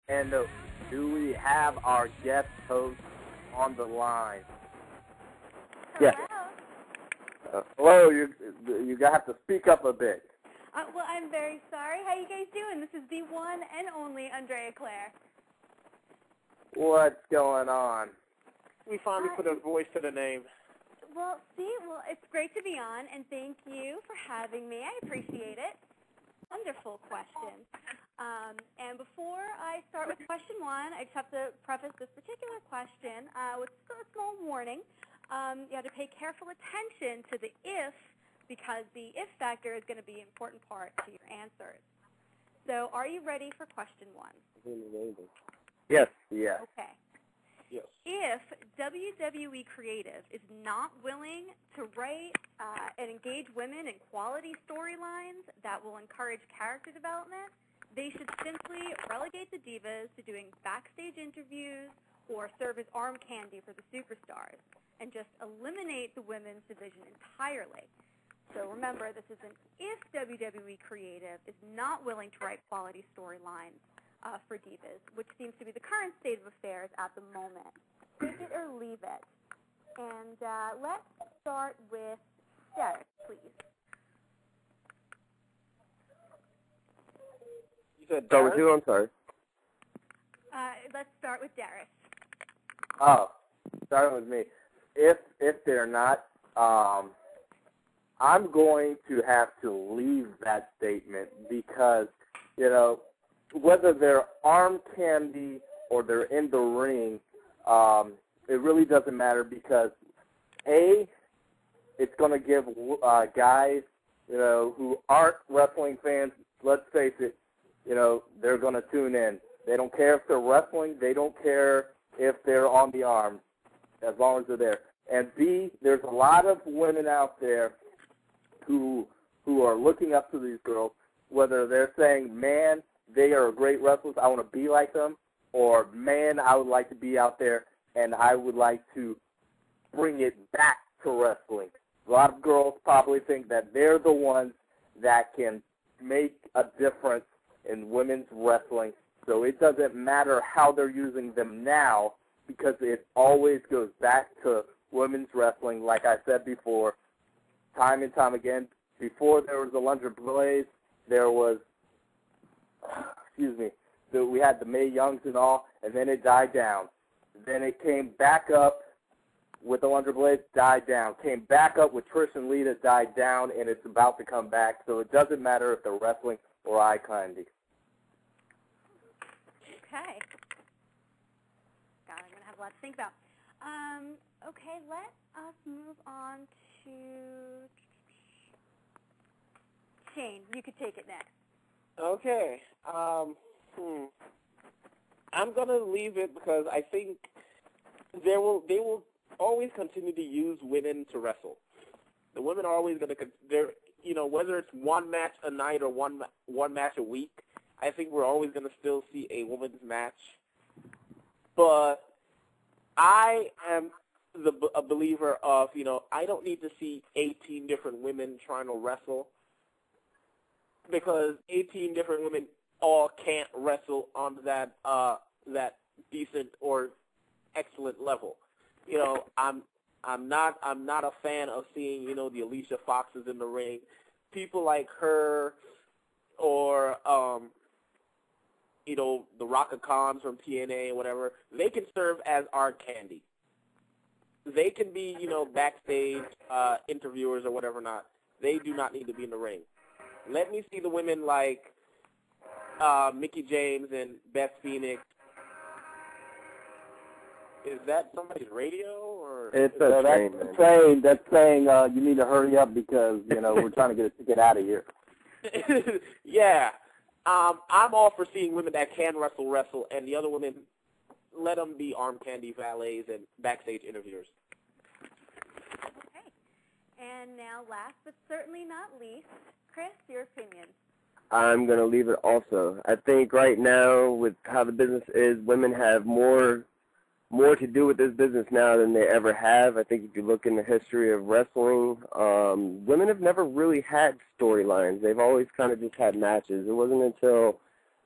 And do we have our guest host on the line? Hello. Yes. Hello, you have to speak up a bit. Well, I'm very sorry. How you guys doing? This is the one and only Andrea Claire. What's going on? We finally put a voice to the name. Well, it's great to be on, and thank you for having me. I appreciate it. Wonderful question. And before I start with question one, I just have to preface this particular question with a small warning. You have to pay careful attention to the if, because the if factor is going to be an important part to your answers. So are you ready for question one? Yes. Yeah. Okay. Yes. If WWE Creative is not willing to write and engage women in quality storylines that will encourage character development, they should simply relegate the divas to doing backstage interviews or serve as arm candy for the superstars and just eliminate the women's division entirely. So remember, this is an if WWE Creative is not willing to write quality storylines for divas, which seems to be the current state of affairs at the moment. Take it or leave it. And let's start with Daris, please. You said Start with who? I'm sorry. Let's start with Daris. Oh, starting with me. If they're not, I'm going to have to leave that statement because, whether they're arm candy or they're in the ring, it really doesn't matter because, A, it's going to give guys, who aren't wrestling fans, let's face it, they're going to tune in. They don't care if they're wrestling. They don't care if they're on the arms, as long as they're there. And B, there's a lot of women out there who are looking up to these girls, whether they're saying, man, they are great wrestlers, I want to be like them, or, man, I would like to be out there and I would like to bring it back to wrestling. A lot of girls probably think that they're the ones that can make a difference in women's wrestling. So it doesn't matter how they're using them now because it always goes back to women's wrestling. Like I said before, time and time again, before there was the Lunger Blaze, there was, we had the Mae Youngs and all, and then it died down. Then it came back up with the Lunger Blaze, died down. Came back up with Trish and Lita, died down, and it's about to come back. So it doesn't matter if they're wrestling or eye candy. Okay. God, I'm going to have a lot to think about. Okay, let us move on to Shane. You could take it next. Okay. I'm going to leave it because I think they will always continue to use women to wrestle. The women are always going to, whether it's one match a night or one match a week, I think we're always going to still see a women's match. But I am a believer of, I don't need to see 18 different women trying to wrestle because 18 different women all can't wrestle on that decent or excellent level. I'm not a fan of seeing, the Alicia Foxes in the ring. People like her or the Raka Khans from TNA or whatever, they can serve as our candy. They can be, backstage interviewers or whatever not. They do not need to be in the ring. Let me see the women like Mickie James and Beth Phoenix. Is that somebody's radio or? It's a train. That's saying you need to hurry up because we're trying to get a ticket out of here. Yeah, I'm all for seeing women that can wrestle, and the other women, let them be arm candy valets and backstage interviewers. Okay, and now last but certainly not least, Chris, your opinion. I'm going to leave it also. I think right now, with how the business is, women have more to do with this business now than they ever have. I think if you look in the history of wrestling, women have never really had storylines. They've always kind of just had matches. It wasn't until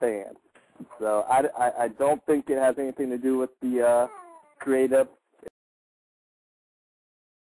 fans. So I don't think it has anything to do with the creative